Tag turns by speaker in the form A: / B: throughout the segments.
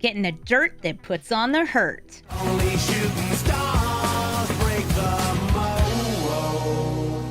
A: getting the dirt that puts on the hurt.
B: Only shooting stars break the mold.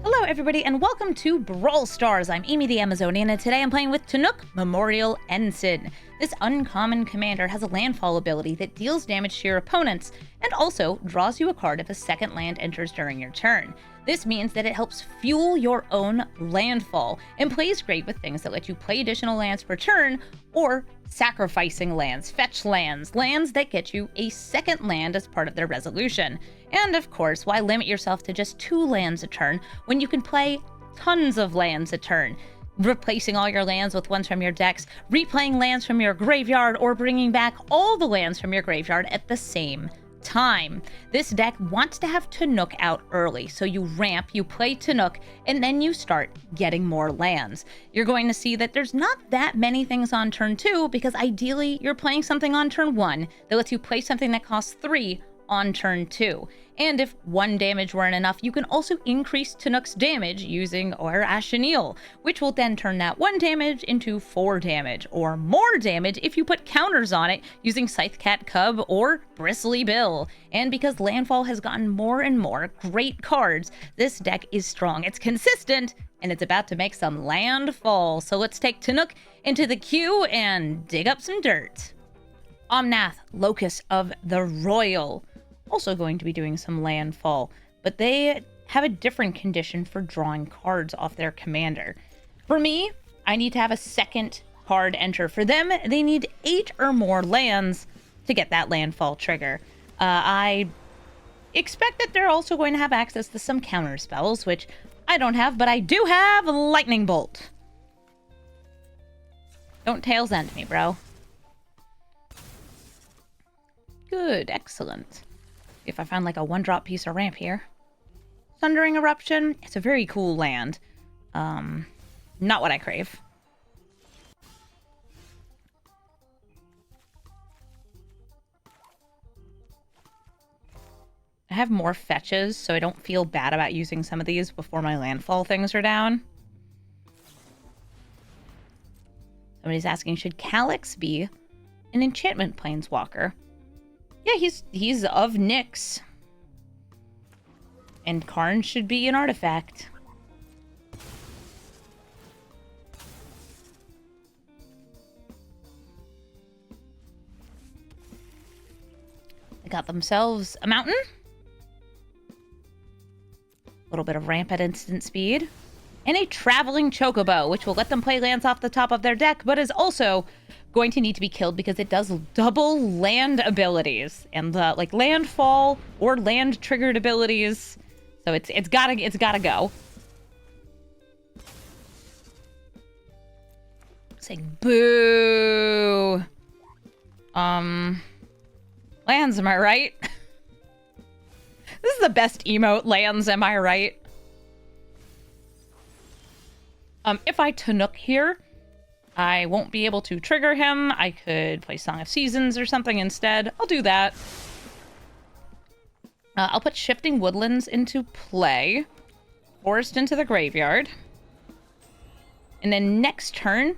A: Hello everybody and welcome to Brawl Stars. I'm Amy the Amazonian and today I'm playing with Tannuk, Memorial Ensign. This uncommon commander has a landfall ability that deals damage to your opponents and also draws you a card if a second land enters during your turn. This means that it helps fuel your own landfall and plays great with things that let you play additional lands per turn or sacrificing lands, fetch lands, lands that get you a second land as part of their resolution. And of course, why limit yourself to just 2 lands a turn when you can play tons of lands a turn? Replacing all your lands with ones from your decks, replaying lands from your graveyard, or bringing back all the lands from your graveyard at the same time. This deck wants to have Tannuk out early, so you ramp, you play Tannuk, and then you start getting more lands. You're going to see that there's not that many things on turn 2, because ideally you're playing something on turn 1 that lets you play something that costs 3 on turn 2. And if 1 damage weren't enough, you can also increase Tannuk's damage using Or Ashenil, which will then turn that 1 damage into 4 damage, or more damage if you put counters on it using Scythecat Cub or Bristly Bill. And because Landfall has gotten more and more great cards, this deck is strong, it's consistent, and it's about to make some landfall. So let's take Tannuk into the queue and dig up some dirt. Omnath, Locus of the Royal. Also going to be doing some landfall, but they have a different condition for drawing cards off their commander. For me, I need to have a second card enter. For them, they need 8 or more lands to get that landfall trigger. I expect that they're also going to have access to some counter spells, which I don't have, but I do have Lightning Bolt. Don't Tails End me, bro. Good, excellent. If I find like a 1-drop piece of ramp here. Thundering Eruption, it's a very cool land. Not what I crave. I have more fetches, so I don't feel bad about using some of these before my landfall things are down. Somebody's asking, should Calyx be an enchantment planeswalker? Yeah, he's of Nyx. And Karn should be an artifact. They got themselves a mountain. A little bit of ramp at instant speed. And a traveling chocobo, which will let them play lands off the top of their deck, but is also going to need to be killed because it does double land abilities and like landfall or land triggered abilities. So it's gotta go. Saying boo. Lands, am I right? This is the best emote, lands, am I right? If I Tannuk here, I won't be able to trigger him. I could play Song of Seasons or something instead. I'll do that. I'll put Shifting Woodlands into play. Forest into the graveyard. And then next turn,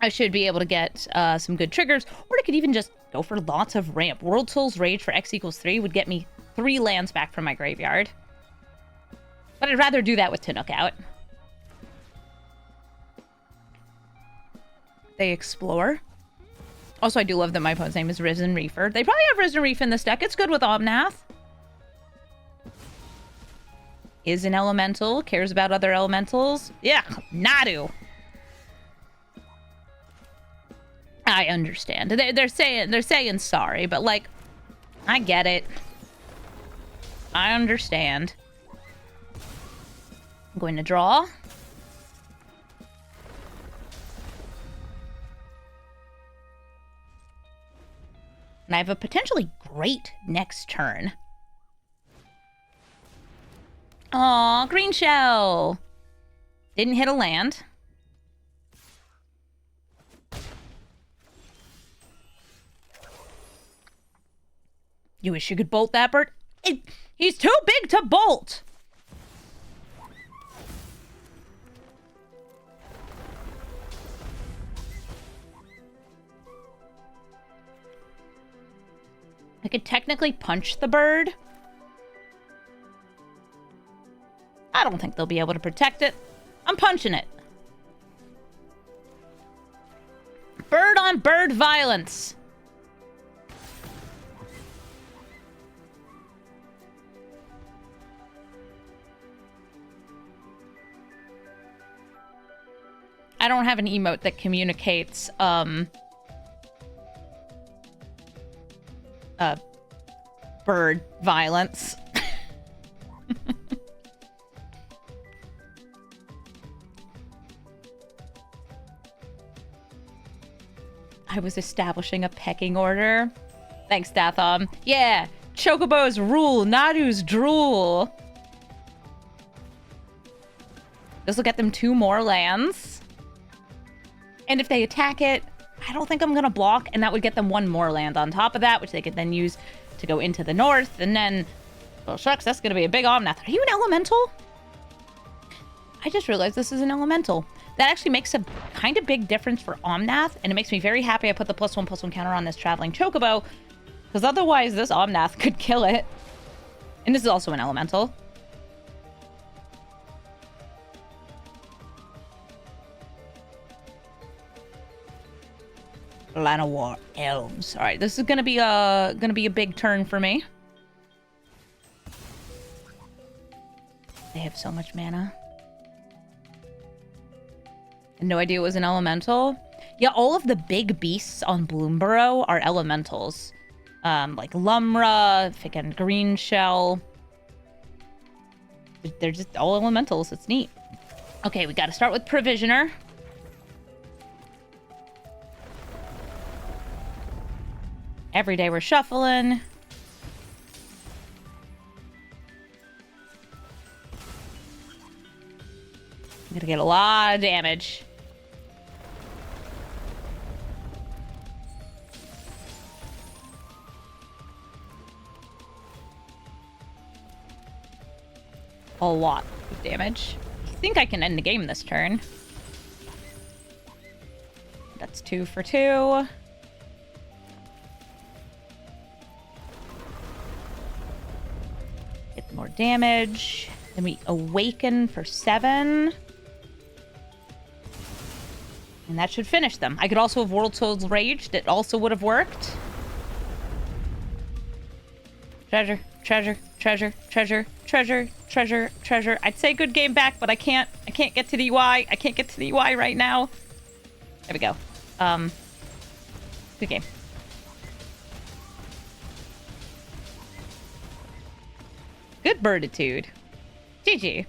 A: I should be able to get some good triggers. Or I could even just go for lots of ramp. World Soul's Rage for X equals 3 would get me 3 lands back from my graveyard. But I'd rather do that with Tannuk out. They explore. Also, I do love that my opponent's name is Risen Reefer. They probably have Risen Reef in this deck. It's good with Omnath. Is an elemental. Cares about other elementals. Yeah, Nadu. I understand. They're saying sorry, but like, I get it. I understand. I'm going to draw. And I have a potentially great next turn. Aw, green shell. Didn't hit a land. You wish you could bolt that bird? He's too big to bolt. I could technically punch the bird. I don't think they'll be able to protect it. I'm punching it. Bird on bird violence. I don't have an emote that communicates, bird violence. I was establishing a pecking order. Thanks, Dathom. Yeah, Chocobo's rule, Nadu's drool. This will get them 2 more lands. And if they attack it, I don't think I'm going to block, and that would get them 1 more land on top of that, which they could then use to go into the north, and then... Well, shucks, that's going to be a big Omnath. Are you an elemental? I just realized this is an elemental. That actually makes a kind of big difference for Omnath, and it makes me very happy I put the +1/+1 counter on this Traveling Chocobo, because otherwise this Omnath could kill it. And this is also an elemental. Llanowar Elves. All right, this is gonna be a big turn for me. They have so much mana. No idea it was an elemental. Yeah, all of the big beasts on Bloomburrow are elementals. Like Lumra, freaking Green Shell. They're just all elementals. It's neat. Okay, we got to start with Provisioner. Every day we're shuffling. I'm gonna get a lot of damage. A lot of damage. I think I can end the game this turn. That's 2 for 2. Get more damage. Then we awaken for 7. And that should finish them. I could also have World Soul's Raged. It also would have worked. Treasure, treasure, treasure, treasure, treasure, treasure, treasure. I'd say good game back, but I can't get to the UI. I can't get to the UI right now. There we go. Good game. Good birditude. GG.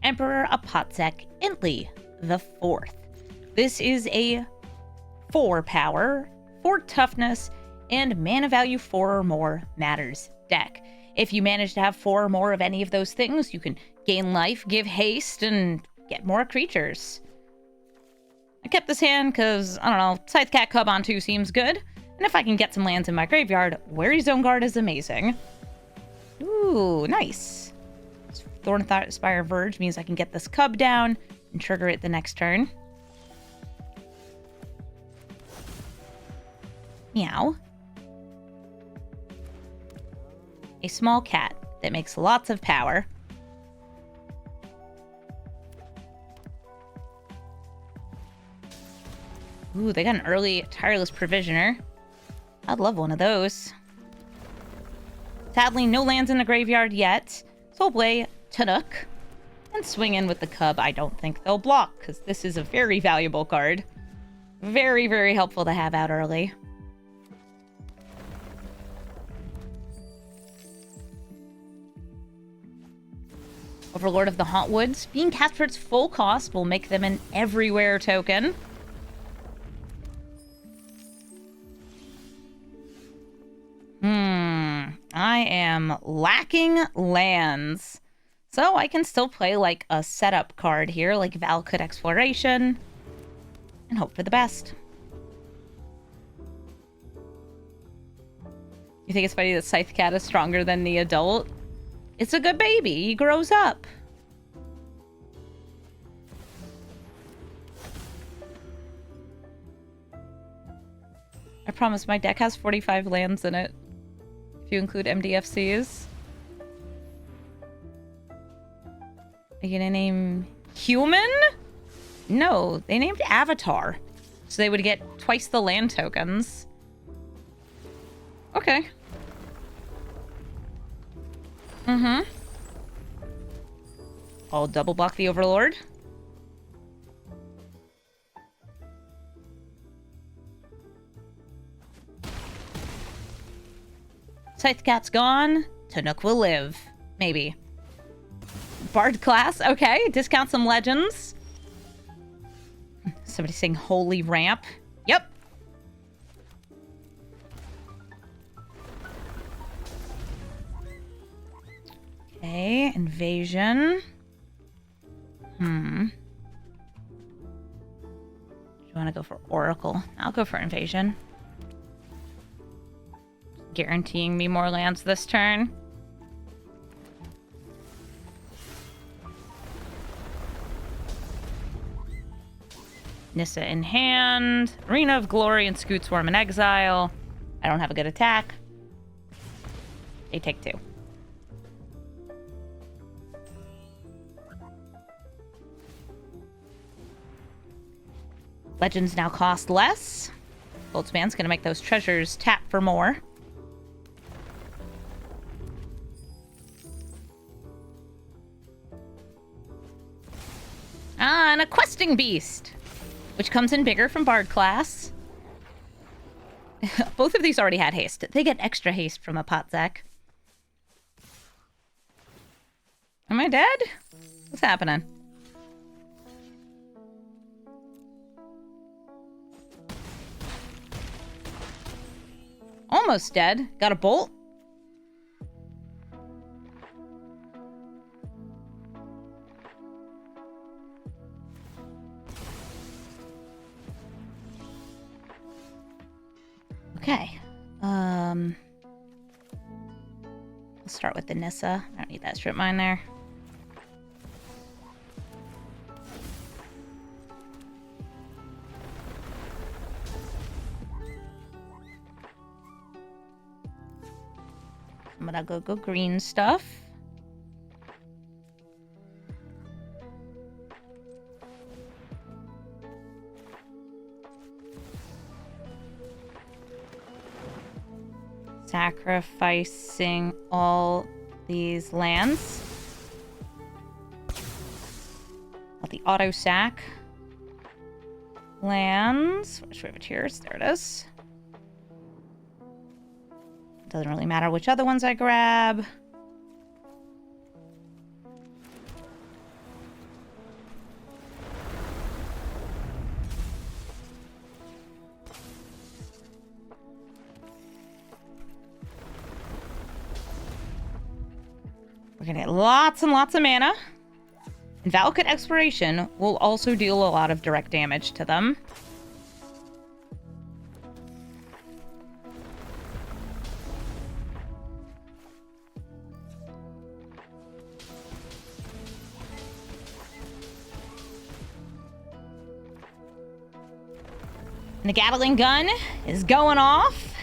A: Emperor Apatzac Intley the 4th. This is a 4 power, 4 toughness, and mana value 4 or more matters deck. If you manage to have 4 or more of any of those things, you can gain life, give haste, and get more creatures. I kept this hand because, I don't know, Scythecat Cub on 2 seems good. And if I can get some lands in my graveyard, Wary Zone Guard is amazing. Ooh, nice. Thornspire Verge means I can get this cub down and trigger it the next turn. Meow. A small cat that makes lots of power. Ooh, they got an early Tireless Provisioner. I'd love one of those. Sadly, no lands in the graveyard yet. So I'll play Tannuk and swing in with the cub. I don't think they'll block, because this is a very valuable card. Very, very helpful to have out early. Overlord of the Hauntwoods. Being cast for its full cost will make them an everywhere token. I am lacking lands. So I can still play like a setup card here, like Valakut Exploration, and hope for the best. You think it's funny that Scythecat is stronger than the adult? It's a good baby. He grows up. I promise my deck has 45 lands in it. you include MDFCs. Are you gonna name human? No, they named Avatar. So they would get twice the land tokens. Okay. Mm-hmm. I'll double block the Overlord. Scythecat's gone. Tannuk will live. Maybe. Bard class. Okay. Discount some legends. Somebody saying Holy Ramp. Yep. Okay. Invasion. Do you want to go for Oracle? I'll go for Invasion. Guaranteeing me more lands this turn. Nissa in hand. Arena of Glory and Scoot Swarm in exile. I don't have a good attack. They take 2. Legends now cost less. Boltzmann's gonna make those treasures tap for more. Ah, and a questing beast, which comes in bigger from Bard class. Both of these already had haste. They get extra haste from Apatzac. Am I dead? What's happening? Almost dead. Got a bolt? Okay. Let's start with the Nissa. I don't need that strip mine there. I'm gonna go green stuff. Sacrificing all these lands. All the auto sack lands. Where's Riveteers? There it is. Doesn't really matter which other ones I grab. We're gonna get lots and lots of mana. And Valakut Exploration will also deal a lot of direct damage to them. And the Gatling gun is going off.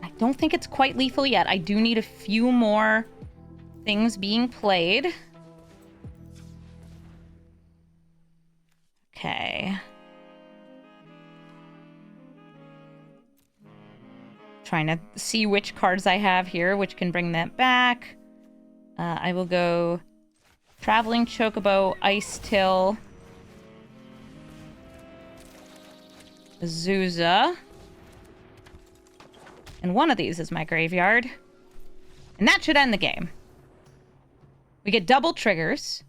A: I don't think it's quite lethal yet. I do need a few more things being played. Okay. Trying to see which cards I have here, which can bring that back. I will go Traveling Chocobo, Ice Till, Azusa. And one of these is my graveyard. And that should end the game. We get double triggers.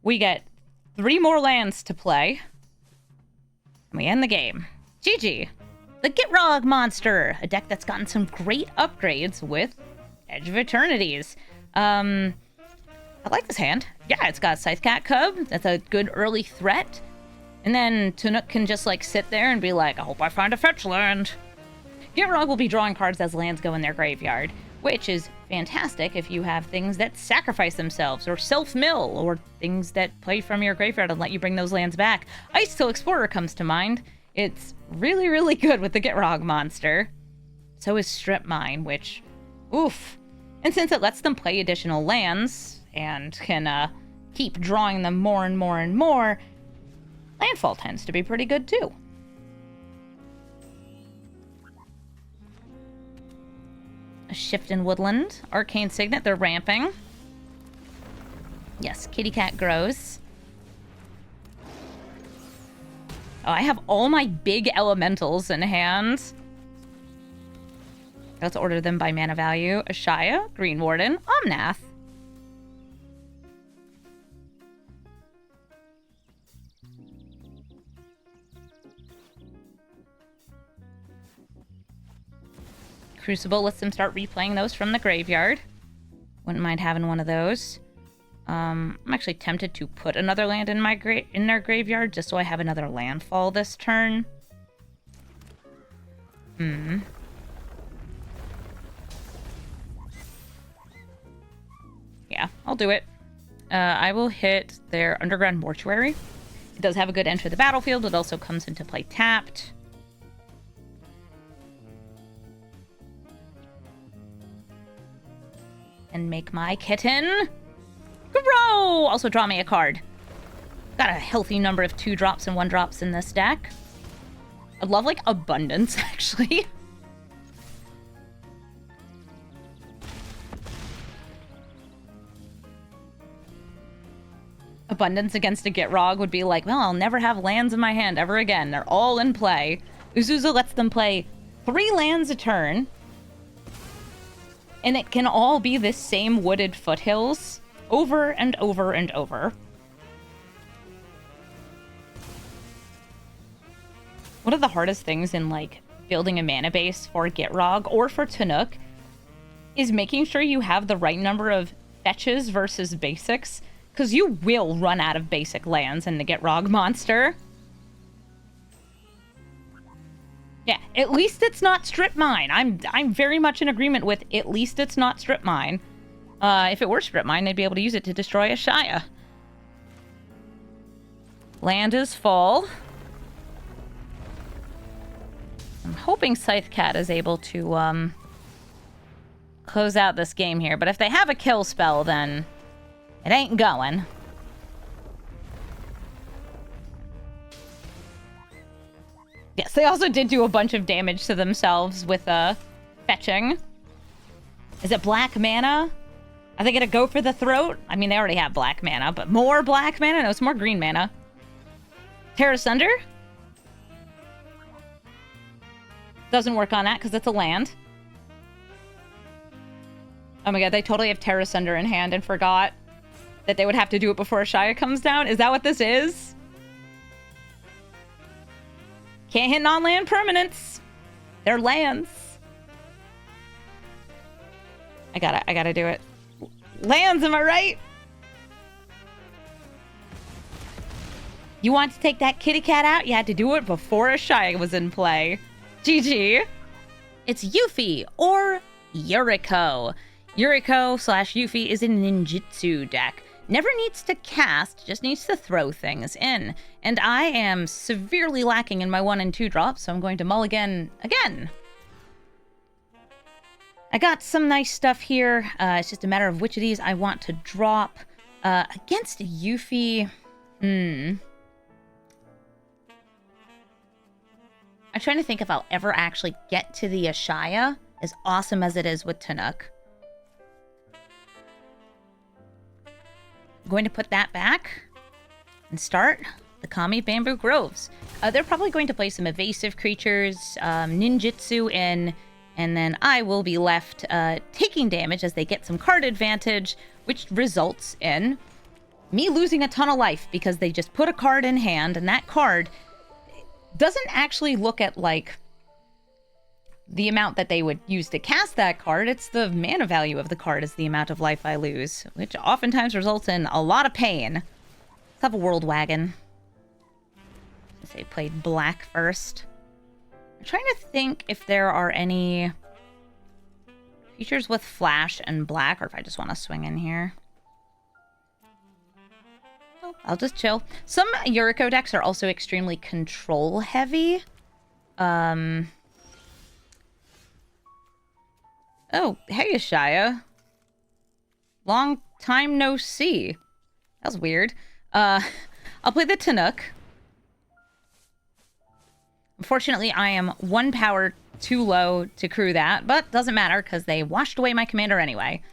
A: We get 3 more lands to play. And we end the game. GG. The Gitrog Monster. A deck that's gotten some great upgrades with Edge of Eternities. I like this hand. Yeah, it's got Scythecat Cub. That's a good early threat. And then Tannuk can just like sit there and be like, I hope I find a fetch land. Gitrog will be drawing cards as lands go in their graveyard, which is fantastic if you have things that sacrifice themselves or self-mill or things that play from your graveyard and let you bring those lands back. Ice Till Explorer comes to mind. It's really, really good with the Gitrog Monster. So is Strip Mine, which, oof. And since it lets them play additional lands and can keep drawing them more and more and more, Landfall tends to be pretty good too. A Shift in Woodland, Arcane Signet, they're ramping. Yes, Kitty Cat grows. Oh, I have all my big elementals in hand. Let's order them by mana value. Ashaya, Green Warden, Omnath. Crucible lets them start replaying those from the graveyard. Wouldn't mind having one of those. I'm actually tempted to put another land in my their graveyard just so I have another landfall this turn. Yeah, I'll do it. I will hit their Underground Mortuary. It does have a good enter the battlefield. It also comes into play tapped. And make my kitten grow! Also draw me a card. Got a healthy number of 2-drops and 1-drops in this deck. I love, like, abundance, actually. Abundance against a Gitrog would be like, well, I'll never have lands in my hand ever again. They're all in play. Uzuzu lets them play 3 lands a turn. And it can all be this same wooded foothills over and over and over. One of the hardest things in, like, building a mana base for Gitrog or for Tannuk is making sure you have the right number of fetches versus basics, because you will run out of basic lands in the Gitrog Monster. Yeah, at least it's not Strip Mine. I'm very much in agreement with at least it's not Strip Mine. If it were Strip Mine, they'd be able to use it to destroy Ashaya. Land is full. I'm hoping Scythe Cat is able to close out this game here, but if they have a kill spell, then it ain't going. Yes, they also did do a bunch of damage to themselves with fetching. Is it black mana? Are they gonna go for the throat? I mean, they already have black mana, but more black mana? No, it's more green mana. Terra Sunder? Doesn't work on that because it's a land. Oh my god, they totally have Terra Sunder in hand and forgot that they would have to do it before Ashaya comes down. Is that what this is? Can't hit non-land permanents. They're lands. I gotta do it. Lands, am I right? You want to take that kitty cat out? You had to do it before Ashaya was in play. GG. It's Yuthi or Yuriko. Yuriko/Yuthi is a ninjutsu deck. Never needs to cast, just needs to throw things in. And I am severely lacking in my 1 and 2 drops, so I'm going to mulligan again. I got some nice stuff here. It's just a matter of which of these I want to drop. Against Yuthi, I'm trying to think if I'll ever actually get to the Ashaya, as awesome as it is with Tannuk. I'm going to put that back and start the Kami Bamboo Groves. They're probably going to play some evasive creatures, ninjutsu in, and then I will be left taking damage as they get some card advantage, which results in me losing a ton of life because they just put a card in hand, and that card doesn't actually look at, like, the amount that they would use to cast that card. It's the mana value of the card is the amount of life I lose, which oftentimes results in a lot of pain. Let's have a World Wagon. Let's say played black first. I'm trying to think if there are any features with flash and black, or if I just want to swing in here. Oh, I'll just chill. Some Yuriko decks are also extremely control heavy. Oh, hey, Ashaya. Long time no see. That was weird. I'll play the Tannuk. Unfortunately, I am 1 power too low to crew that, but doesn't matter because they washed away my commander anyway.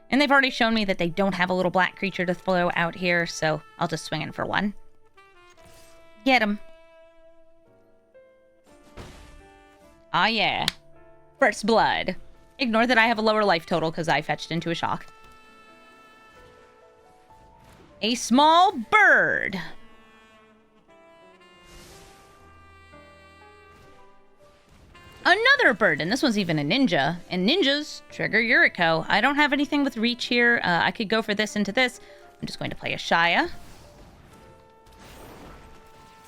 A: And they've already shown me that they don't have a little black creature to throw out here, so I'll just swing in for 1. Get him. Ah, yeah. First blood. Ignore that I have a lower life total because I fetched into a shock. A small bird. Another bird, and this one's even a ninja. And ninjas trigger Yuriko. I don't have anything with reach here. I could go for this into this. I'm just going to play a Shaya.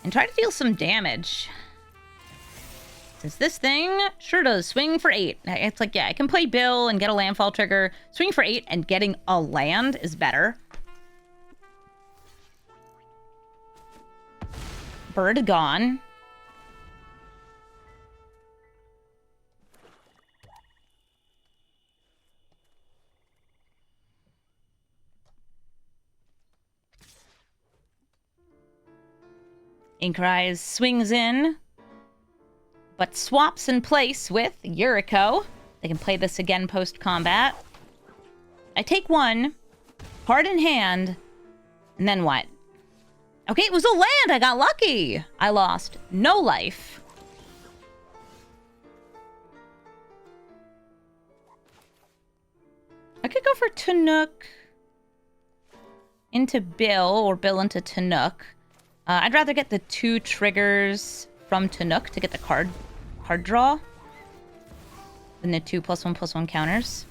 A: And try to deal some damage. Since this thing sure does swing for 8. It's like, yeah, I can play Bill and get a landfall trigger. Swing for 8 and getting a land is better. Bird gone. Inkrise swings in, but swaps in place with Yuriko. They can play this again post-combat. I take 1, card in hand, and then what? Okay, it was a land! I got lucky! I lost no life. I could go for Tannuk into Bill, or Bill into Tannuk. I'd rather get the 2 triggers from Tannuk to get the card draw than the 2 +1/+1 counters.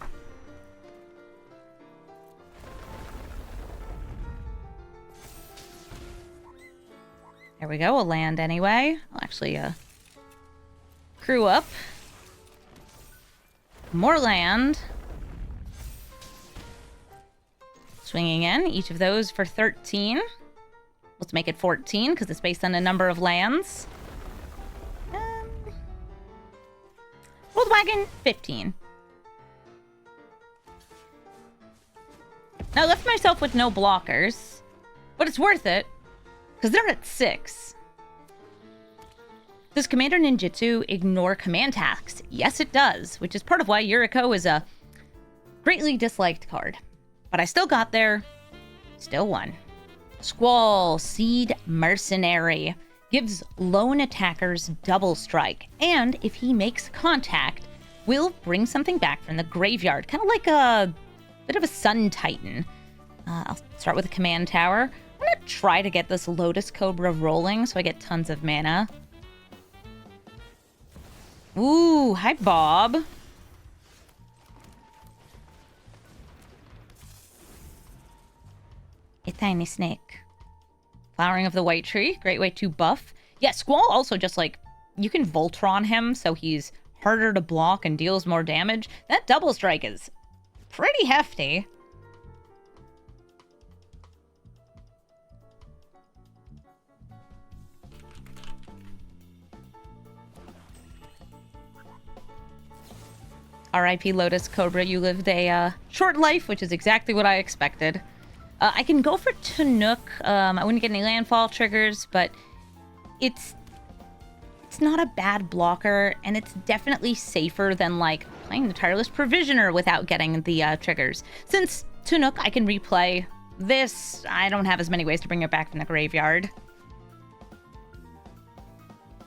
A: There we go, a land anyway. I'll actually crew up. More land. Swinging in, each of those for 13. Let's make it 14, because it's based on a number of lands. Roll the wagon, 15. Now, I left myself with no blockers, but it's worth it, because they're at 6. Does Commander Ninjutsu ignore command tasks? Yes, it does, which is part of why Yuriko is a greatly disliked card. But I still got there. Still won. Squall, Seed Mercenary. Gives lone attackers double strike. And if he makes contact, will bring something back from the graveyard. Kind of like a bit of a Sun Titan. I'll start with a command tower. I'm going to try to get this Lotus Cobra rolling so I get tons of mana. Ooh, hi Bob. A tiny snake. Flowering of the White Tree. Great way to buff. Yeah, Squall also just like, you can Voltron him so he's harder to block and deals more damage. That double strike is pretty hefty. R.I.P. Lotus Cobra, you lived a short life, which is exactly what I expected. I can go for Tannuk. I wouldn't get any landfall triggers, but it's not a bad blocker, and it's definitely safer than, like, playing the Tireless Provisioner without getting the triggers. Since Tannuk, I can replay this. I don't have as many ways to bring it back from the graveyard.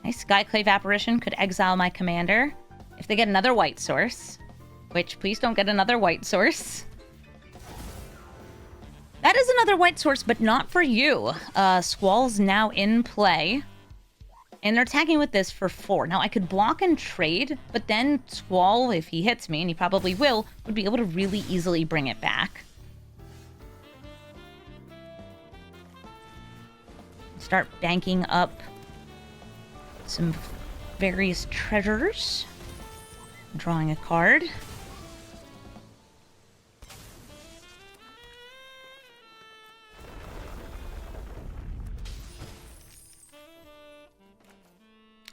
A: Nice Skyclave Apparition could exile my commander. If they get another white source, which please don't get another white source. That is another white source, but not for you. Squall's now in play. And they're attacking with this for 4. Now, I could block and trade, but then Squall, if he hits me, and he probably will, would be able to really easily bring it back. Start banking up some various treasures. Drawing a card.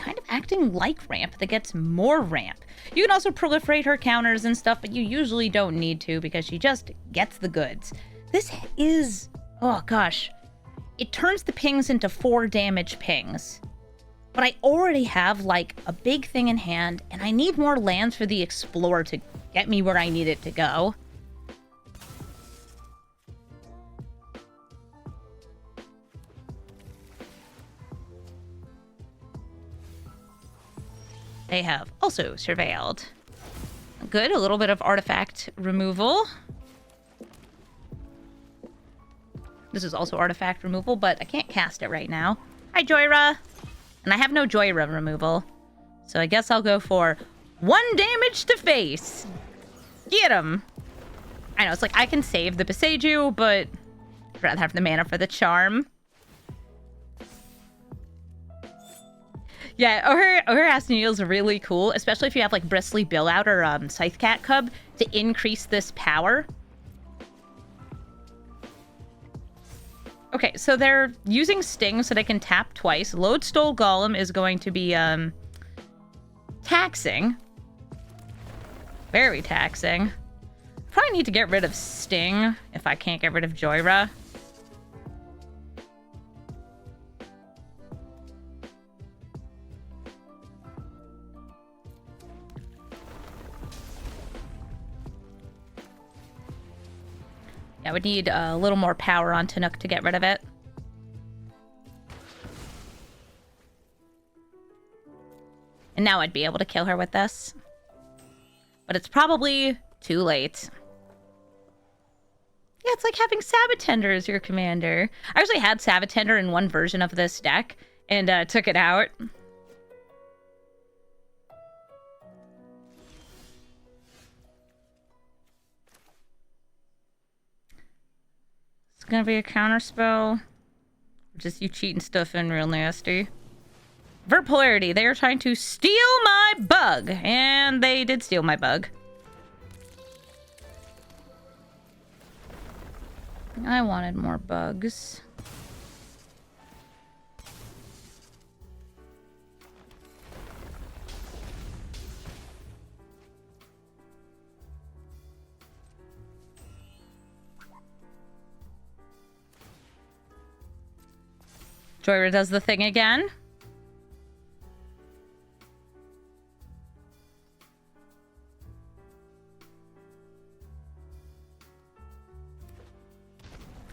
A: kind of acting like ramp that gets more ramp. You can also proliferate her counters and stuff, but you usually don't need to because she just gets the goods. This is... oh gosh. It turns the pings into 4 damage pings. But I already have, like, a big thing in hand, and I need more lands for the Explorer to get me where I need it to go. They have also surveilled. Good, a little bit of artifact removal. This is also artifact removal, but I can't cast it right now. Hi, Joyra! And I have no Joyra removal. So I guess I'll go for 1 damage to face. Get him! I know, it's like I can save the Beseju, but I'd rather have the mana for the charm. Yeah, her Asneal is really cool, especially if you have like Bristly Billout or Scythecat Cub to increase this power. Okay, so they're using Sting so they can tap twice. Lodestone Golem is going to be taxing. Very taxing. Probably need to get rid of Sting if I can't get rid of Joyra. I would need a little more power on Tannuk to get rid of it. And now I'd be able to kill her with this. But it's probably too late. Yeah, it's like having Sabatender as your commander. I actually had Sabatender in one version of this deck and took it out. It's gonna be a counter spell. Just you cheating stuff in real nasty. Vert Polarity, they are trying to steal my bug. And they did steal my bug. I wanted more bugs. Joyra does the thing again.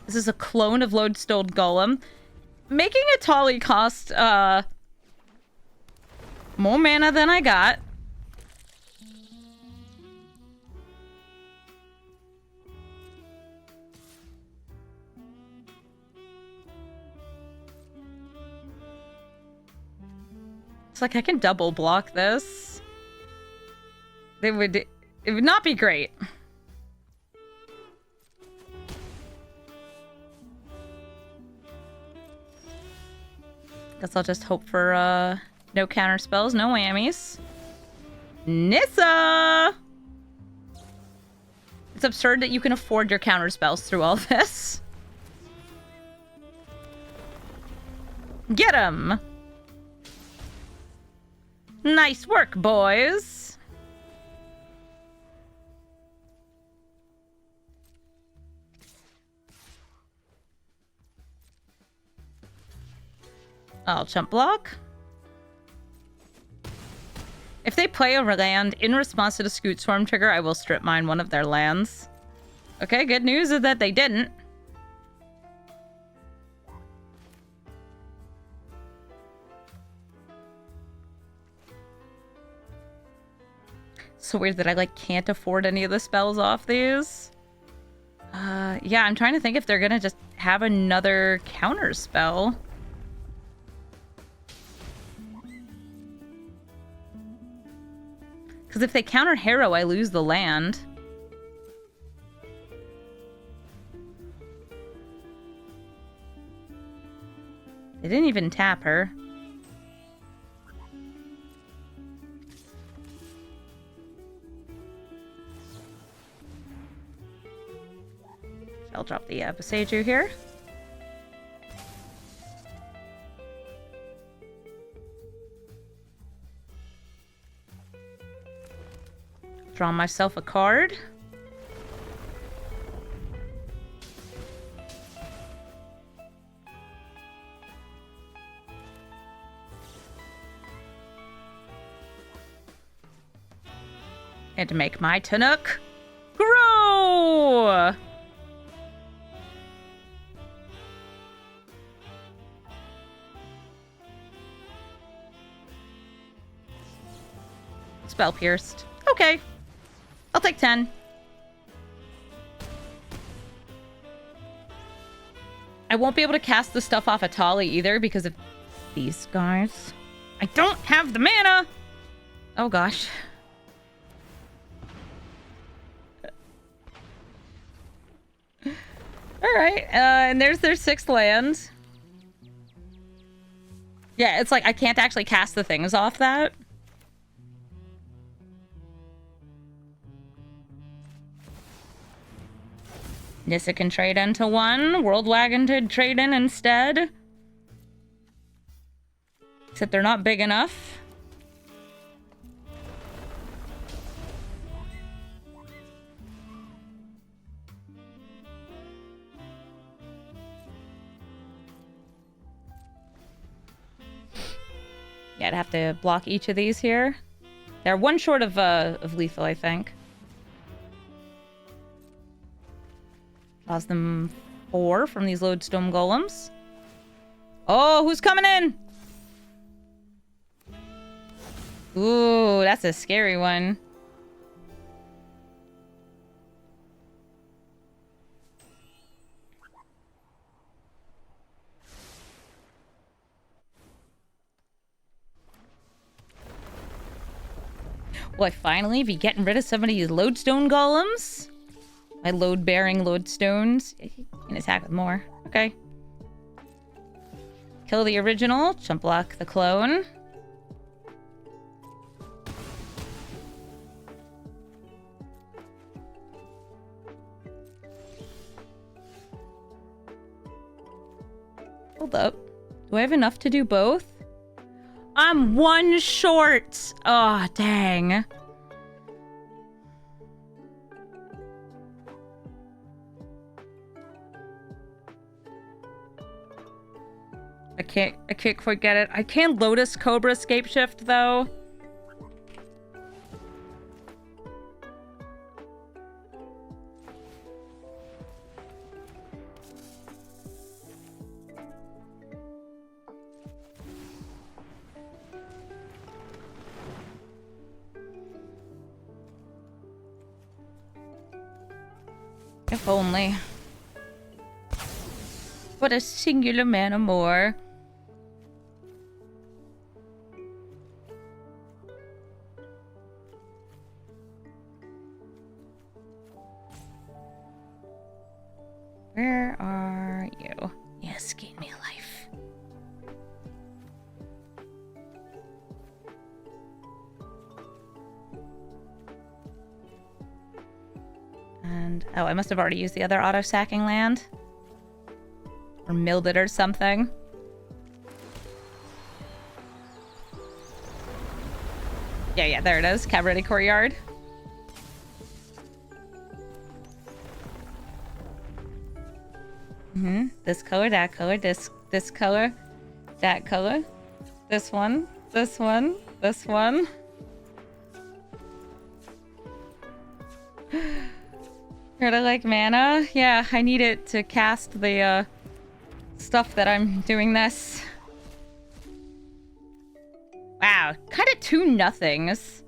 A: This is a clone of Lodestone Golem. Making a Tali cost more mana than I got. It's like I can double block this. It would not be great. Guess I'll just hope for no counter spells, no whammies. Nissa! It's absurd that you can afford your counter spells through all this. Get him! Nice work, boys! I'll chump block. If they play a land in response to the Scoot Swarm trigger, I will strip mine one of their lands. Okay, good news is that they didn't. So weird that I like can't afford any of the spells off these. Yeah, I'm trying to think if they're gonna just have another counter spell. Because if they counter Harrow, I lose the land. They didn't even tap her. I'll drop the Beseju here. Draw myself a card. And to make my Tannuk grow! Spell pierced. Okay. I'll take 10. I won't be able to cast the stuff off Atali either because of these guys. I don't have the mana! Oh gosh. Alright, and there's their 6th land. Yeah, it's like I can't actually cast the things off that. Nissa can trade into 1. Worldwagon to trade in instead. Except they're not big enough. Yeah, I'd have to block each of these here. They're 1 short of lethal, I think. Draws them 4 from these lodestone golems. Oh, who's coming in? Ooh, that's a scary one. Will I finally be getting rid of some of these lodestone golems? My load-bearing lodestones. He can attack with more. Okay. Kill the original. Chump block the clone. Hold up. Do I have enough to do both? I'm 1 short! Oh, dang. I can't quite get it. I can Lotus Cobra Escape Shift, though. If only. But a singular mana more. Where are you? Yes, gain me a life. And, oh, I must have already used the other auto-sacking land. Or milled it or something. Yeah, there it is. Cabaret Courtyard. This color, that color, this color, that color, this one, this one, this one. Heard I like mana? Yeah, I need it to cast the stuff that I'm doing this. Wow, kind of 2 nothings.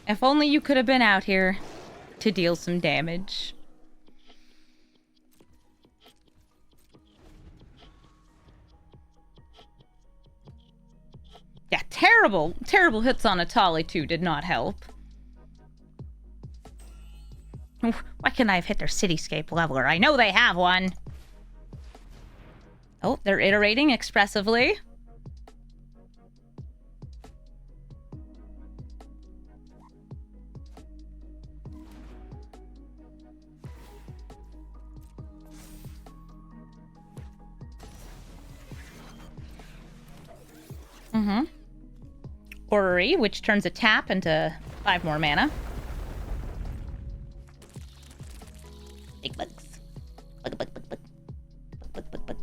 A: If only you could have been out here to deal some damage. Yeah, terrible hits on Atali too did not help. Why couldn't I have hit their cityscape leveler? I know they have one. Oh, they're iterating expressively. Orrery, which turns a tap into 5 more mana. Big bugs. Bug, bug, bug, bug. Bug, bug, bug.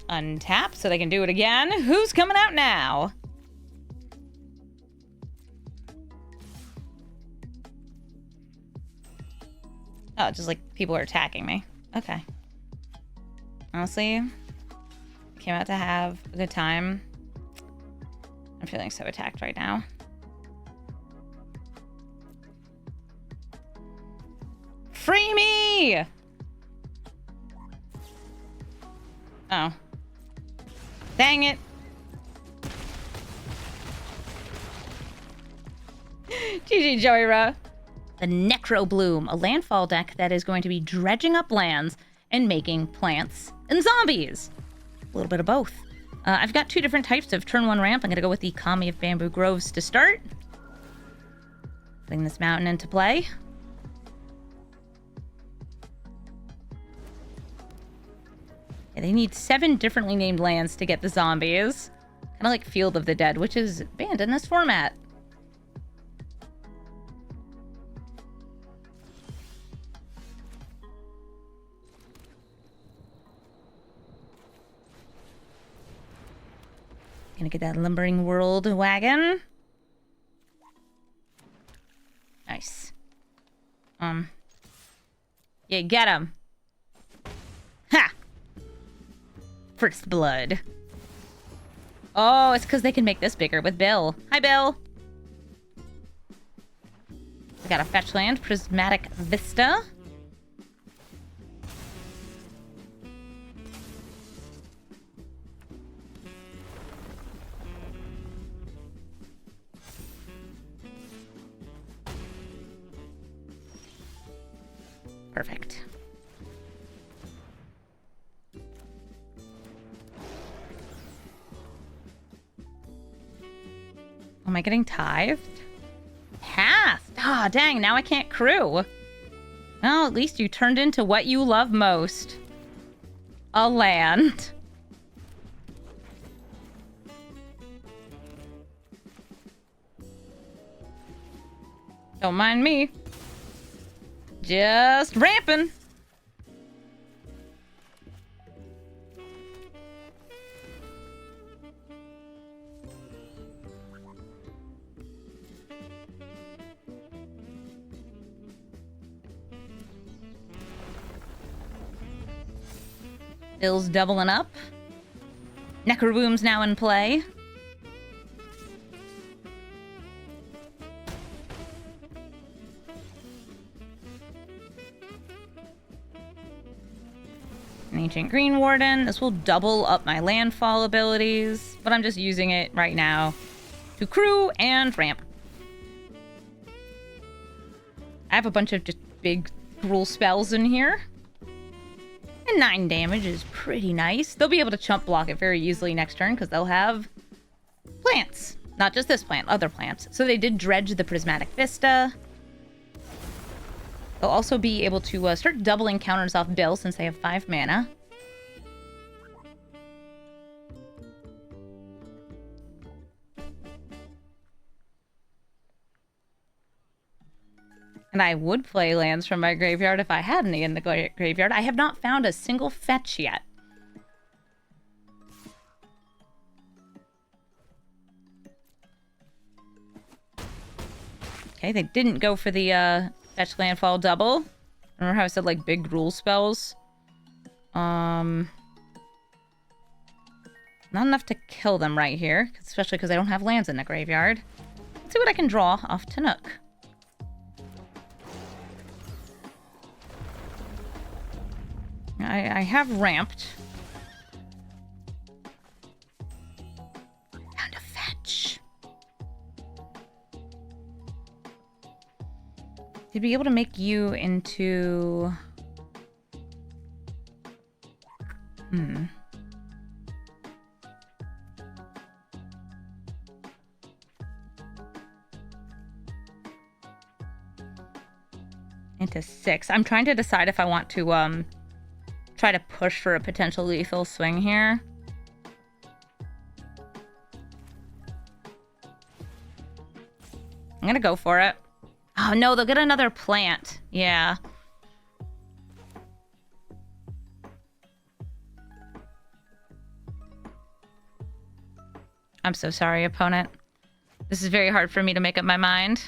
A: Untap so they can do it again. Who's coming out now? Oh, just like people are attacking me. Okay. Honestly, came out to have a good time. I'm feeling so attacked right now. Free me! Oh. Dang it. GG Joyra. The Necrobloom, a landfall deck that is going to be dredging up lands and making plants and zombies. A little bit of both. I've got 2 different types of turn 1 ramp. I'm going to go with the Kami of Bamboo Groves to start. Putting this mountain into play. Yeah, they need 7 differently named lands to get the zombies. Kind of like Field of the Dead, which is banned in this format. Gonna get that Lumbering World wagon. Nice. Yeah, get him. Ha! First blood. Oh, it's because they can make this bigger with Bill. Hi, Bill. We got a fetch land, Prismatic Vista. Perfect. Am I getting tithed? Passed! Ah, oh, dang, now I can't crew. Well, at least you turned into what you love most. A land. Don't mind me. Just ramping. Bill's doubling up. Necroboom's now in play. An Ancient Green Warden. This will double up my landfall abilities, but I'm just using it right now to crew and ramp. I have a bunch of just big rule spells in here. And 9 damage is pretty nice. They'll be able to chump block it very easily next turn because they'll have plants. Not just this plant, other plants. So they did dredge the Prismatic Vista. They'll also be able to start doubling counters off Bill since they have 5 mana. And I would play lands from my graveyard if I had any in the graveyard. I have not found a single fetch yet. Okay, they didn't go for the fetch landfall double. Remember how I said like big rule spells? Not enough to kill them right here, especially because I don't have lands in the graveyard. Let's see what I can draw off Tannuk. I have ramped. Found a fetch. To be able to make you into... Into 6. I'm trying to decide if I want to try to push for a potential lethal swing here. I'm gonna go for it. Oh no, they'll get another plant. Yeah. I'm so sorry, opponent. This is very hard for me to make up my mind.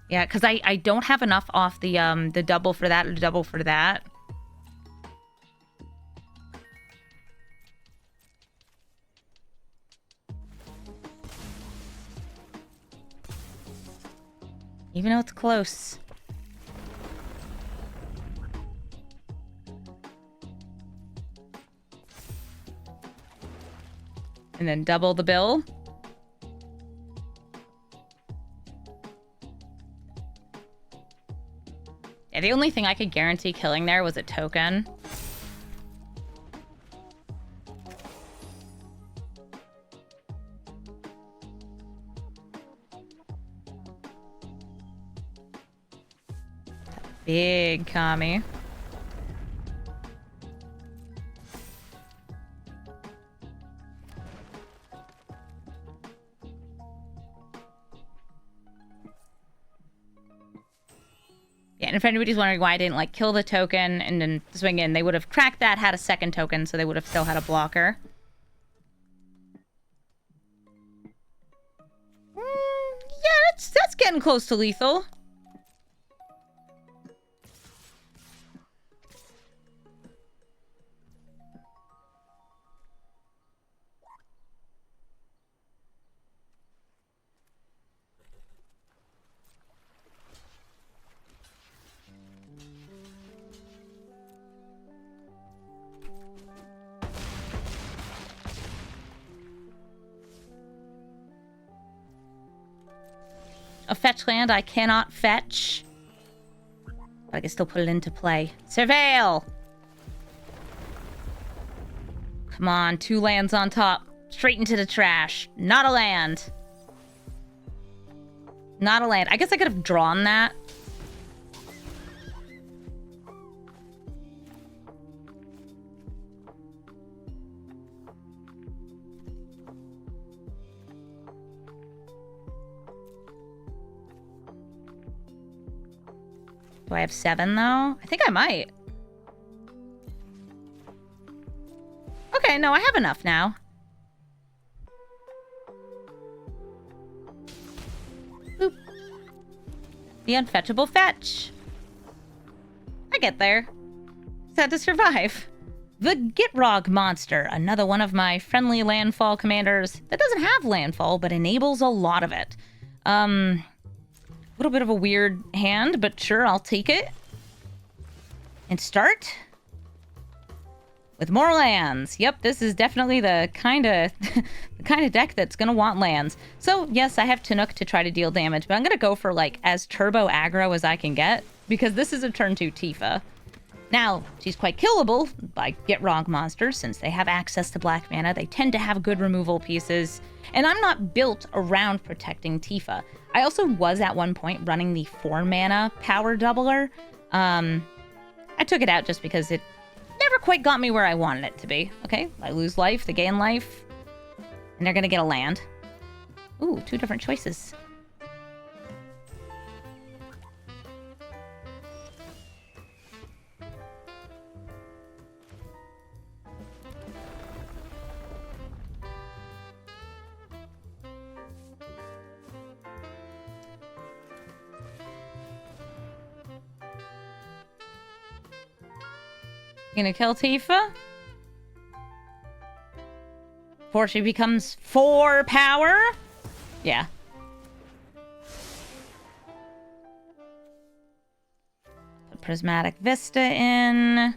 A: Yeah, because I don't have enough off the double for that or the double for that. Even though it's close. And then double the bill. Yeah, the only thing I could guarantee killing there was a token. Big Kami. Yeah, and if anybody's wondering why I didn't like kill the token and then swing in, they would have cracked that, had a second token, so they would have still had a blocker. Yeah, that's getting close to lethal. A fetch land I cannot fetch. But I can still put it into play. Surveil! Come on, 2 lands on top. Straight into the trash. Not a land. Not a land. I guess I could have drawn that. Do I have 7, though? I think I might. Okay, no, I have enough now. Boop. The unfetchable fetch. I get there. Just had to survive. The Gitrog Monster, another one of my friendly landfall commanders that doesn't have landfall, but enables a lot of it. A little bit of a weird hand, but sure, I'll take it. And start with more lands. Yep, this is definitely the kind of deck that's gonna want lands. So yes, I have Tannuk to try to deal damage, but I'm gonna go for like as turbo aggro as I can get because this is a turn 2 Tifa. Now, she's quite killable by Gitrog Monsters since they have access to black mana. They tend to have good removal pieces, and I'm not built around protecting Tifa. I also was at one point running the 4 mana power doubler. I took it out just because it never quite got me where I wanted it to be. Okay, I lose life, they gain life, and they're gonna get a land. Ooh, 2 different choices. Gonna kill Tifa? Before she becomes 4 power? Yeah. Put Prismatic Vista in.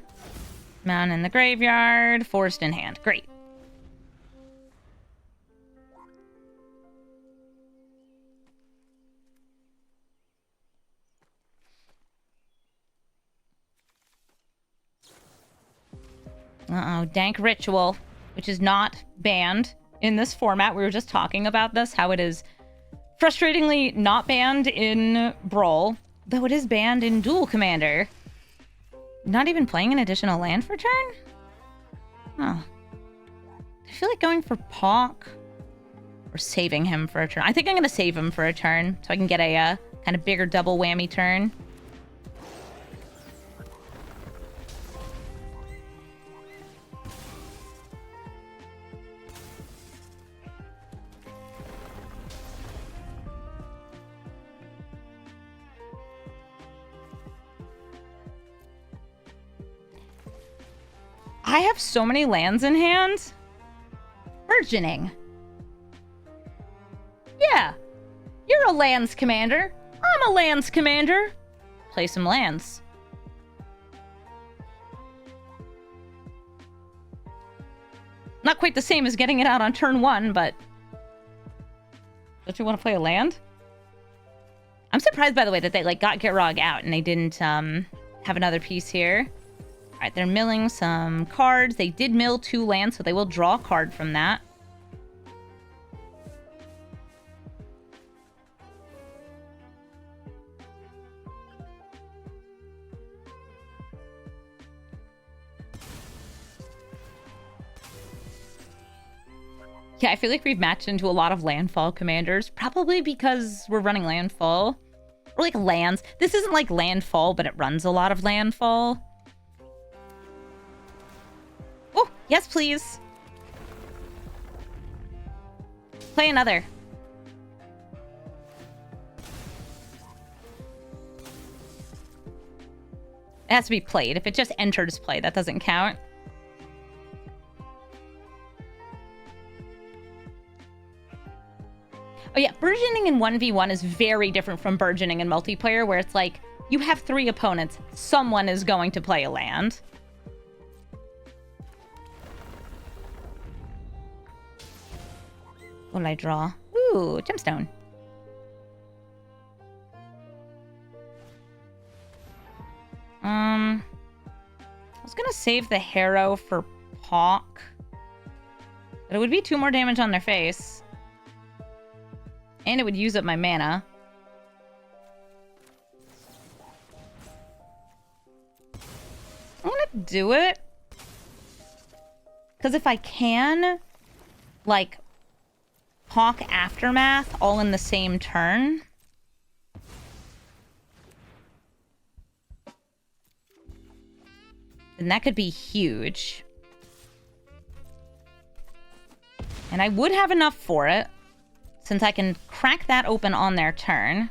A: Mountain in the graveyard. Forest in hand. Great. Uh-oh, dank ritual, which is not banned in this format. We were just talking about this, how it is frustratingly not banned in Brawl, though it is banned in Duel Commander. Not even playing an additional land for turn? Oh. I feel like going for Pawk or saving him for a turn. I think I'm going to save him for a turn so I can get a kind of bigger double whammy turn. I have so many lands in hand. Burgeoning. Yeah. You're a lands commander. I'm a lands commander. Play some lands. Not quite the same as getting it out on turn 1, but... Don't you want to play a land? I'm surprised, by the way, that they got Gitrog out and they didn't have another piece here. All right, they're milling some cards. They did mill 2 lands, so they will draw a card from that. Yeah, I feel like we've matched into a lot of landfall commanders, probably because we're running landfall. Or like lands. This isn't like landfall, but it runs a lot of landfall. Oh, yes, please. Play another. It has to be played. If it just enters play, that doesn't count. Oh yeah, burgeoning in 1v1 is very different from burgeoning in multiplayer, where it's like, you have 3 opponents, someone is going to play a land. What did I draw? Ooh, gemstone. I was gonna save the Harrow for Pawk, but it would be 2 more damage on their face. And it would use up my mana. I'm gonna do it. Because if I can, like, Hawk Aftermath all in the same turn. Then that could be huge. And I would have enough for it, since I can crack that open on their turn.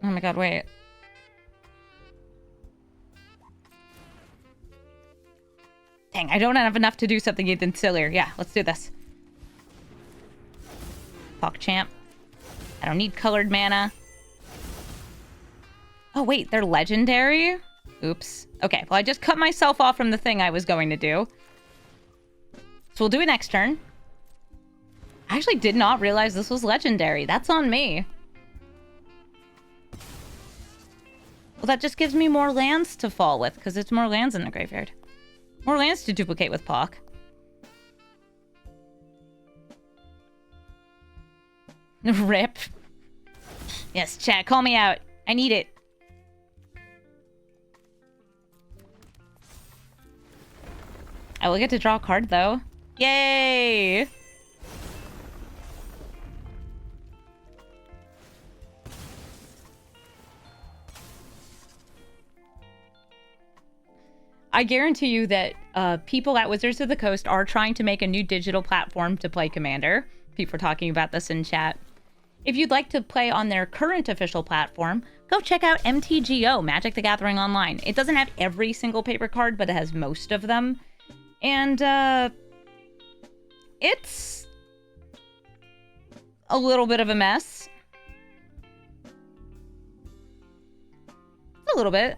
A: Oh my god, wait. Dang, I don't have enough to do something even sillier. Yeah, let's do this. PogChamp. I don't need colored mana. Oh, wait, they're legendary? Oops. Okay, well, I just cut myself off from the thing I was going to do. So we'll do it next turn. I actually did not realize this was legendary. That's on me. Well, that just gives me more lands to fall with, because it's more lands in the graveyard. More lands to duplicate with Pawk. Rip. Yes, chat, call me out. I need it. I will get to draw a card, though. Yay! I guarantee you that people at Wizards of the Coast are trying to make a new digital platform to play Commander. People are talking about this in chat. If you'd like to play on their current official platform, go check out MTGO, Magic the Gathering Online. It doesn't have every single paper card, but it has most of them. And it's a little bit of a mess. A little bit.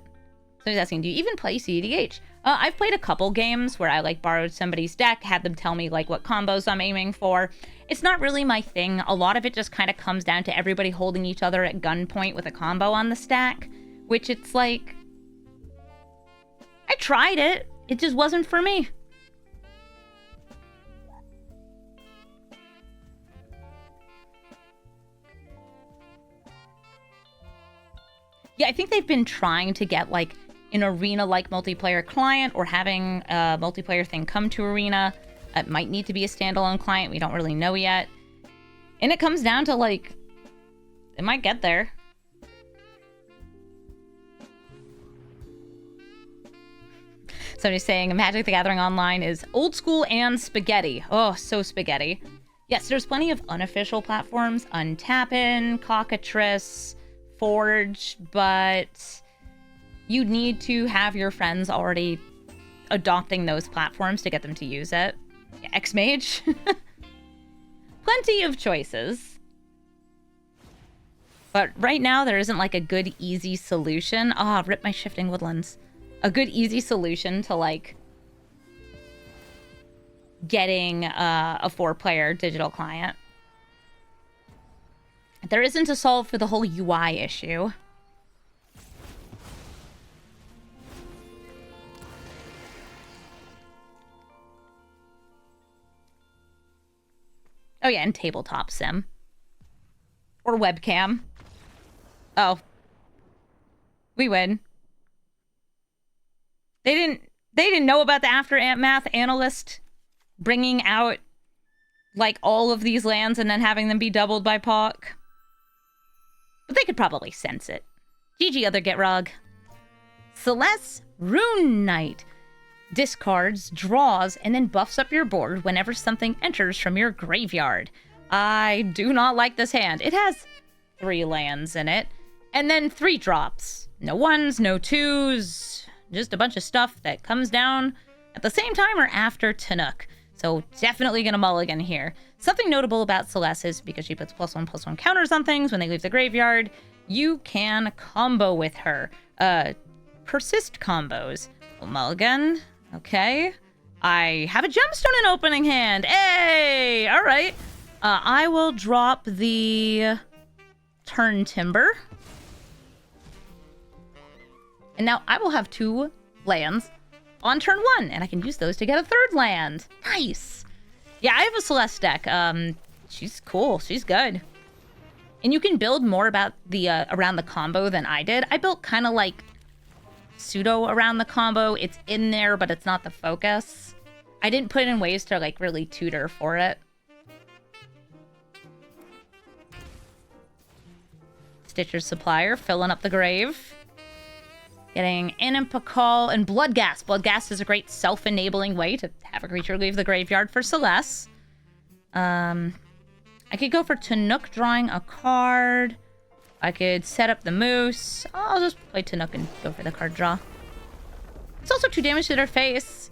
A: So he's asking, do you even play CEDH? I've played a couple games where I like borrowed somebody's deck, had them tell me like what combos I'm aiming for. It's not really my thing. A lot of it just kind of comes down to everybody holding each other at gunpoint with a combo on the stack, which it's like, I tried it. It just wasn't for me. Yeah, I think they've been trying to get like an arena-like multiplayer client or having a multiplayer thing come to arena. It might need to be a standalone client. We don't really know yet. And it comes down to like, it might get there. Somebody's saying Magic the Gathering Online is old school and spaghetti. Oh, so spaghetti. Yes, there's plenty of unofficial platforms. Untappin', Cockatrice, Forge, but you need to have your friends already adopting those platforms to get them to use it. X-Mage. Plenty of choices. But right now, there isn't like a good, easy solution. Ah, rip my Shifting Woodlands. A good, easy solution to like getting a 4-player digital client. There isn't a solve for the whole UI issue. Oh yeah, and tabletop sim. Or webcam. Oh. We win. They didn't know about the aftermath analyst bringing out like all of these lands and then having them be doubled by POC. But they could probably sense it. GG other Gitrog. Celes Rune Knight. Discards, draws, and then buffs up your board whenever something enters from your graveyard. I do not like this hand. It has 3 lands in it, and then 3 drops. No 1s, no 2s, just a bunch of stuff that comes down at the same time or after Tannuk. So definitely gonna mulligan here. Something notable about Celes is because she puts +1/+1 counters on things when they leave the graveyard, you can combo with her. Persist combos. Mulligan. Okay. I have a gemstone in opening hand. Hey! All right. I will drop the Turn Timber. And now I will have 2 lands on turn 1, and I can use those to get a 3rd land. Nice. Yeah, I have a Celes deck. She's cool. She's good. And you can build more about the around the combo than I did. I built kind of like pseudo around the combo. It's in there, but it's not the focus. I didn't put in ways to like really tutor for it. Stitcher's Supplier, filling up the grave. Getting Apatzac and Bloodghast. Bloodghast is a great self-enabling way to have a creature leave the graveyard for Celes. I could go for Tannuk, drawing a card. I could set up the Moose. I'll just play Tannuk and go for the card draw. It's also 2 damage to their face.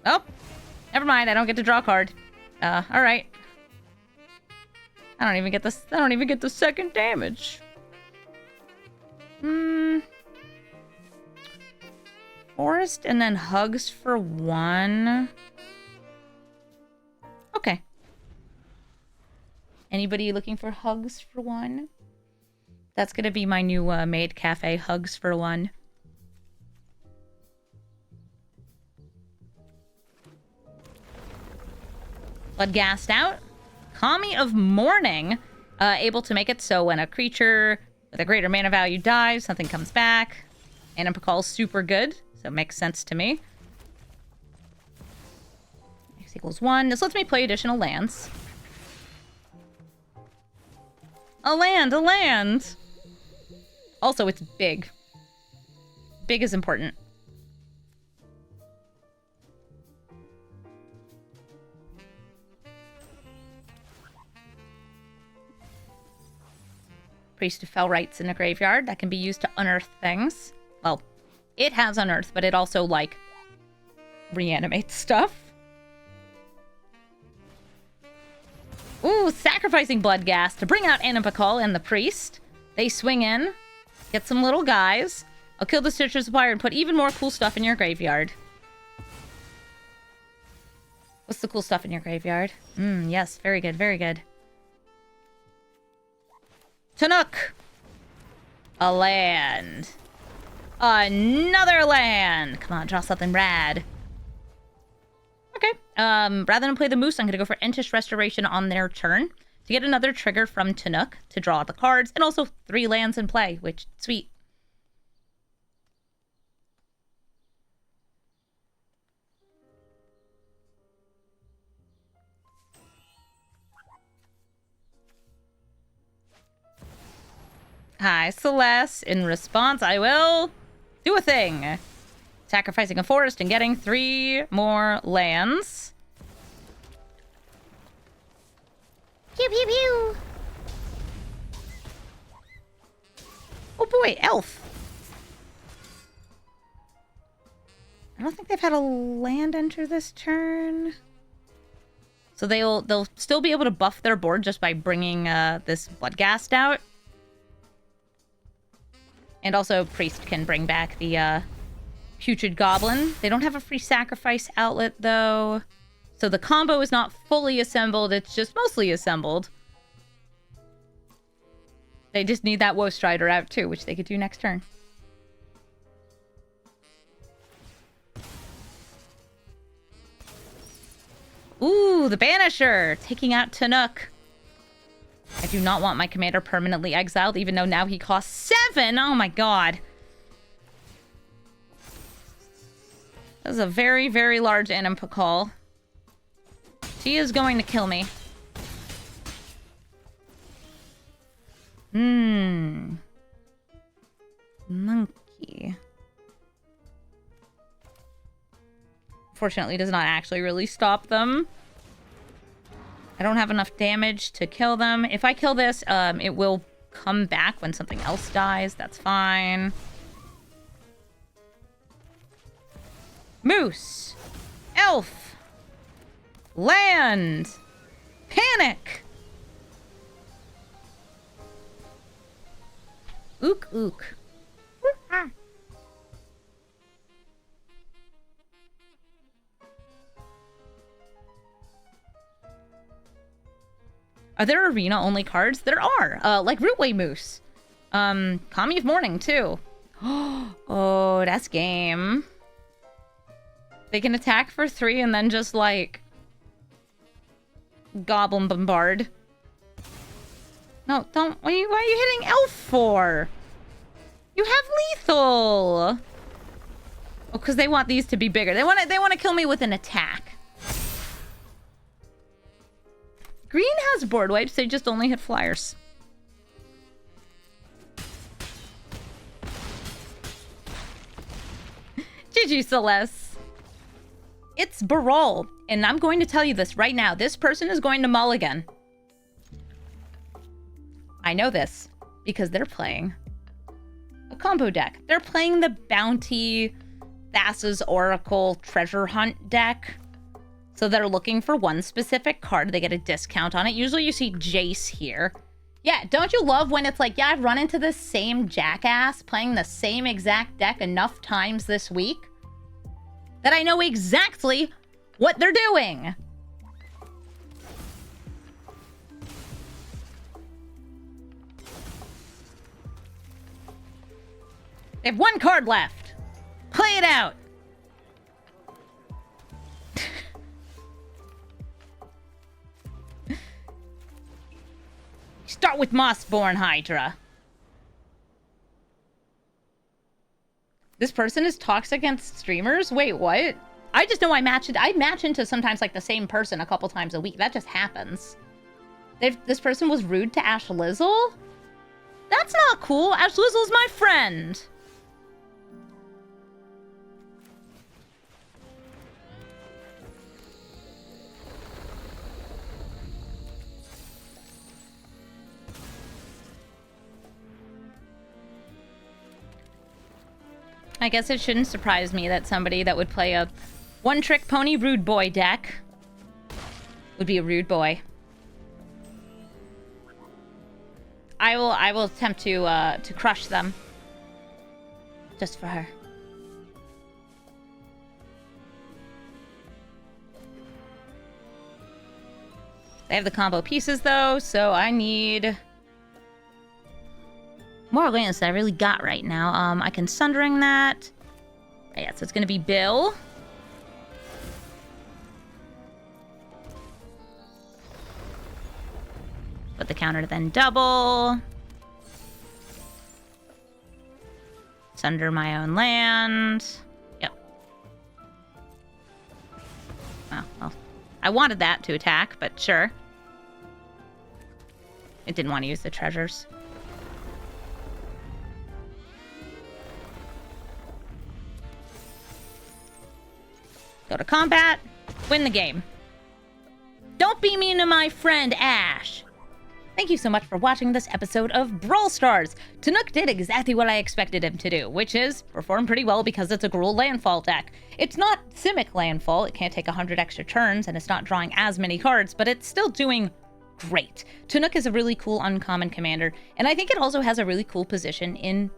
A: Oh, never mind. I don't get to draw a card. All right. I don't even get this. I don't even get the 2nd damage. Forest and then Hugs for 1. Okay. Anybody looking for Hugs for 1? That's gonna be my new maid cafe, Hugs for 1. Bloodghast out. Kami of Mourning, able to make it so when a creature with a greater mana value dies, something comes back. Apatzac's super good, so it makes sense to me. X equals 1. This lets me play additional lands. A land, a land! Also, it's big. Big is important. Priest of Fellrights in a graveyard that can be used to unearth things. Well, it has unearth, but it also, like, reanimates stuff. Ooh, sacrificing Bloodghast to bring out Apatzac and the Priest. They swing in. Get some little guys. I'll kill the Citrus Supplier and put even more cool stuff in your graveyard. What's the cool stuff in your graveyard? Yes, very good, very good. Tannuk! A land. Another land! Come on, draw something rad. Okay. Rather than play the Moose, I'm going to go for Entish Restoration on their turn to get another trigger from Tannuk to draw the cards, and also 3 lands in play, which, sweet. Hi, Celes. In response, I will do a thing. Sacrificing a forest and getting 3 more lands. Pew, pew, pew. Oh boy, elf. I don't think they've had a land enter this turn. So they'll still be able to buff their board just by bringing this Bloodghast out. And also, Priest can bring back the Putrid Goblin. They don't have a free sacrifice outlet, though. So the combo is not fully assembled. It's just mostly assembled. They just need that Woe Strider out, too, which they could do next turn. Ooh, the Banisher! Taking out Tannuk. I do not want my commander permanently exiled, even though now he costs 7! Oh my god. That is a very, very large Animpa call. She is going to kill me. Monkey. Fortunately, does not actually really stop them. I don't have enough damage to kill them. If I kill this, it will come back when something else dies. That's fine. Moose. Elf. Land. Panic. Ook, ook. Are there arena-only cards? There are, like Rootway Moose. Kami of Morning, too. Oh, that's game. They can attack for 3 and then just, like, Goblin Bombard. No, don't. Why are you hitting Elf for? You have lethal. Oh, because they want these to be bigger. They want to kill me with an attack. Green has board wipes, they just only hit flyers. GG, Celes. It's Brawl, and I'm going to tell you this right now. This person is going to mulligan. I know this, because they're playing a combo deck. They're playing the Bounty, Thassa's Oracle, Treasure Hunt deck. So they're looking for one specific card. They get a discount on it. Usually you see Jace here. Yeah, don't you love when it's like, yeah, I've run into this same jackass playing the same exact deck enough times this week that I know exactly what they're doing. They have 1 card left. Play it out. Start with Mossborn Hydra. This person is toxic against streamers? Wait, what? I just know I match into sometimes like the same person a couple times a week. That just happens. This person was rude to Ash Lizzle? That's not cool. Ash Lizzle's my friend. I guess it shouldn't surprise me that somebody that would play a one-trick pony rude boy deck would be a rude boy. I will attempt to crush them. Just for her. I have the combo pieces, though, so I need more lands than I really got right now. I can Sundering that. Yeah, so it's going to be Bill. Put the counter, then double. Sunder my own land. Yep. Well, I wanted that to attack, but sure. It didn't want to use the treasures. Go to combat. Win the game. Don't be mean to my friend Ash. Thank you so much for watching this episode of Brawl Stars. Tannuk did exactly what I expected him to do, which is perform pretty well because it's a Gruul landfall deck. It's not Simic landfall, it can't take 100 extra turns, and it's not drawing as many cards, but it's still doing great. Tannuk is a really cool uncommon commander, and I think it also has a really cool position in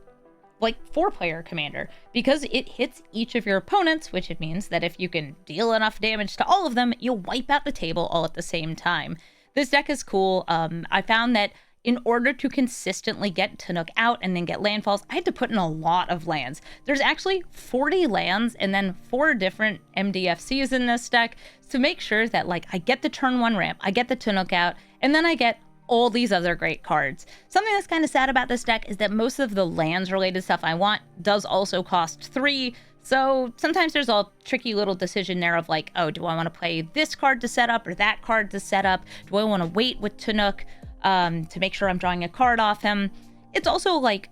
A: like 4-player commander, because it hits each of your opponents, which it means that if you can deal enough damage to all of them, you'll wipe out the table all at the same time. This deck is cool. I found that in order to consistently get Tannuk out and then get landfalls, I had to put in a lot of lands. There's actually 40 lands and then 4 different MDFCs in this deck to make sure that like I get the turn 1 ramp, I get the Tannuk out, and then I get all these other great cards. Something that's kind of sad about this deck is that most of the lands related stuff I want does also cost 3. So sometimes there's a tricky little decision there of like, oh, do I want to play this card to set up or that card to set up? Do I want to wait with Tannuk to make sure I'm drawing a card off him? It's also like,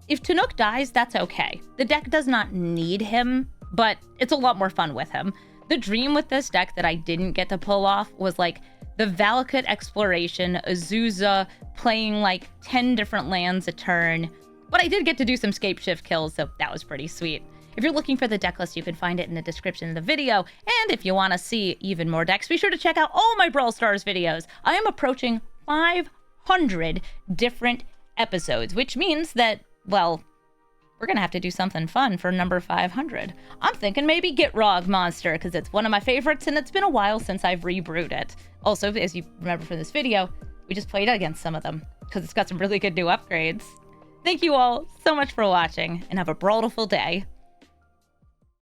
A: if Tannuk dies, that's okay. The deck does not need him, but it's a lot more fun with him. The dream with this deck that I didn't get to pull off was like the Valakut Exploration, Azusa, playing like 10 different lands a turn. But I did get to do some scape shift kills, so that was pretty sweet. If you're looking for the deck list, you can find it in the description of the video. And if you want to see even more decks, be sure to check out all my Brawl Stars videos. I am approaching 500 different episodes, which means that, well, we're going to have to do something fun for number 500. I'm thinking maybe Gitrog Monster, because it's one of my favorites, and it's been a while since I've rebrewed it. Also, as you remember from this video, we just played against some of them, because it's got some really good new upgrades. Thank you all so much for watching, and have a brawlful day.